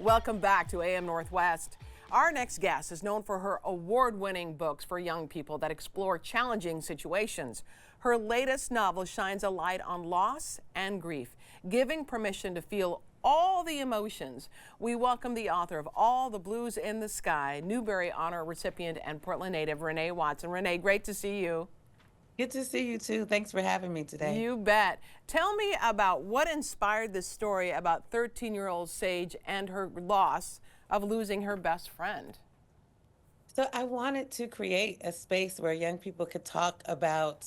Welcome back to AM Northwest. Our next guest is known for her award-winning books for young people that explore challenging situations. Her latest novel shines a light on loss and grief, giving permission to feel all the emotions. We welcome the author of All the Blues in the Sky, Newbery Honor recipient and Portland native Renée Watson. Renée, great to see you. Good to see you too. Thanks for having me today. You bet. Tell me about what inspired this story about 13-year-old Sage and her loss of losing her best friend. So I wanted to create a space where young people could talk about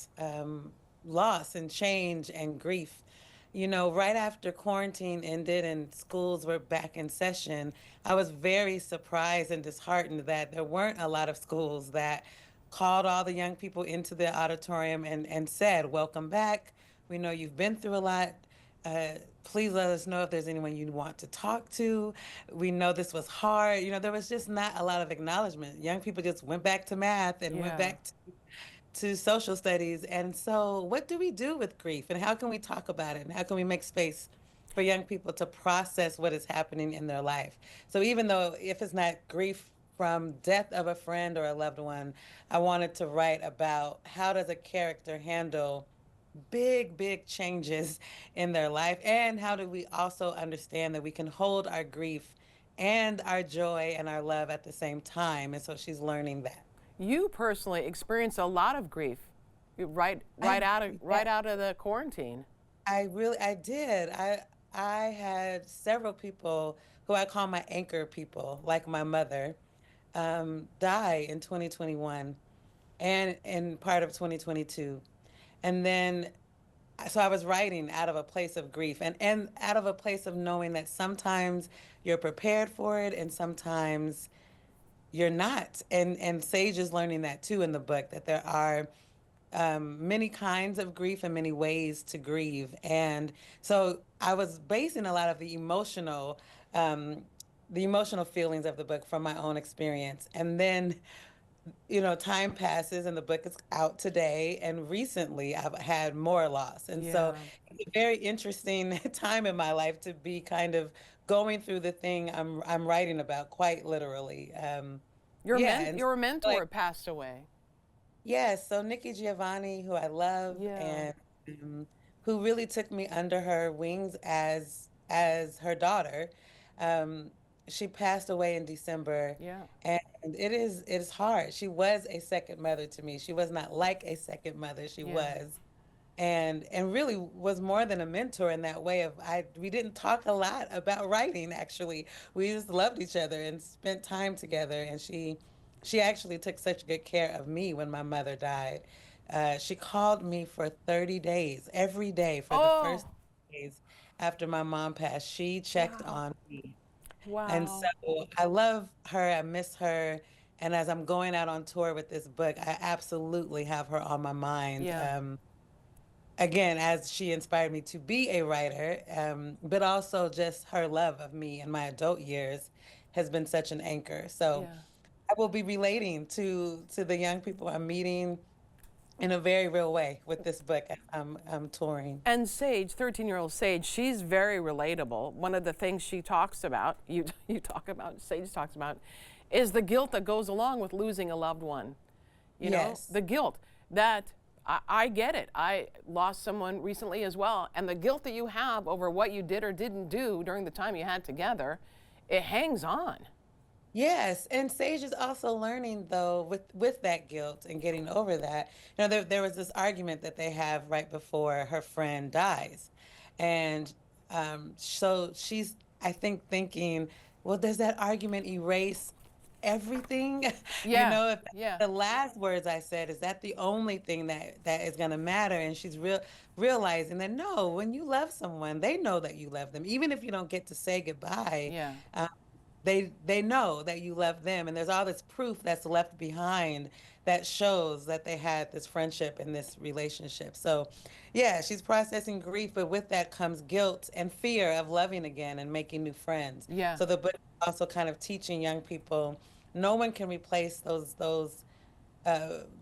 loss and change and grief. You know, right after quarantine ended and schools were back in session, I was very surprised and disheartened that there weren't a lot of schools that called all the young people into the auditorium and said, welcome back. We know you've been through a lot. Please let us know if there's anyone you want to talk to. We know this was hard. You know, there was just not a lot of acknowledgement. Young people just went back to math and went back to social studies. And so what do we do with grief and how can we talk about it? And how can we make space for young people to process what is happening in their life? So even though if it's not grief from death of a friend or a loved one, I wanted to write about how does a character handle big changes in their life, and how do we also understand that we can hold our grief and our joy and our love at the same time. And so she's learning that. You personally experienced a lot of grief right out of the quarantine. I did. I had several people who I call my anchor people, like my mother, die in 2021 and in part of 2022. And then, so I was writing out of a place of grief and out of a place of knowing that sometimes you're prepared for it and sometimes you're not. And Sage is learning that too in the book, that there are many kinds of grief and many ways to grieve. And so I was basing a lot of the emotional feelings of the book from my own experience. And then, you know, time passes and the book is out today. And recently I've had more loss. And so it's a very interesting time in my life to be kind of going through the thing I'm writing about, quite literally. Your mentor passed away. Yes, so Nikki Giovanni, who I love and who really took me under her wings as her daughter. She passed away in December. And it is hard. She was a second mother to me. She was not like a second mother. She was. And really was more than a mentor in that way of we didn't talk a lot about writing, actually. We just loved each other and spent time together. And she actually took such good care of me when my mother died. She called me for 30 days, every day for the first days after my mom passed. She checked on me. Wow. And so I love her, I miss her. And as I'm going out on tour with this book, I absolutely have her on my mind. Again, as she inspired me to be a writer, but also just her love of me in my adult years has been such an anchor. So I will be relating to the young people I'm meeting in a very real way with this book as I'm touring. And Sage, 13-year-old Sage, she's very relatable. One of the things she talks about, Sage talks about, is the guilt that goes along with losing a loved one. You know, the guilt that I get it. I lost someone recently as well. And the guilt that you have over what you did or didn't do during the time you had together, it hangs on. Yes, and Sage is also learning though with that guilt and getting over that. You know, there was this argument that they have right before her friend dies, and so she's I think thinking, well, does that argument erase everything? You know, if the last words I said, is that the only thing that is going to matter? And she's realizing that no, when you love someone, they know that you love them, even if you don't get to say goodbye. They know that you love them, and there's all this proof that's left behind that shows that they had this friendship and this relationship. So yeah, she's processing grief, but with that comes guilt and fear of loving again and making new friends. So the book also kind of teaching young people no one can replace those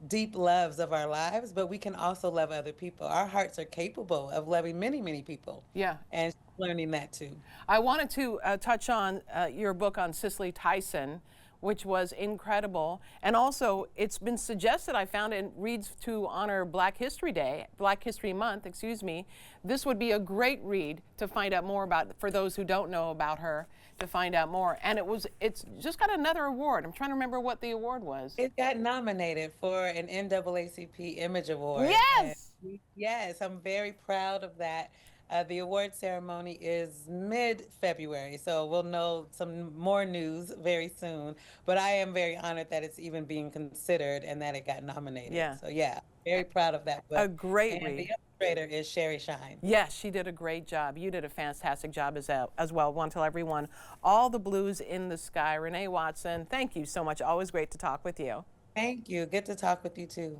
deep loves of our lives, but we can also love other people. Our hearts are capable of loving many, many people. Yeah. And she's learning that too. I wanted to touch on your book on Cicely Tyson, which was incredible. And also, it's been suggested, I found it reads to honor Black History Month, excuse me. This would be a great read to find out more about, for those who don't know about her, to find out more. And it's just got another award. I'm trying to remember what the award was. It got nominated for an NAACP Image Award. Yes! Yes, I'm very proud of that. The award ceremony is mid-February, so we'll know some more news very soon. But I am very honored that it's even being considered and that it got nominated. Yeah. So yeah, very proud of that book. A great and read. The illustrator is Sherry Shine. Yes, she did a great job. You did a fantastic job as well. I want to tell everyone, All the Blues in the Sky. Renée Watson, thank you so much. Always great to talk with you. Thank you. Good to talk with you too.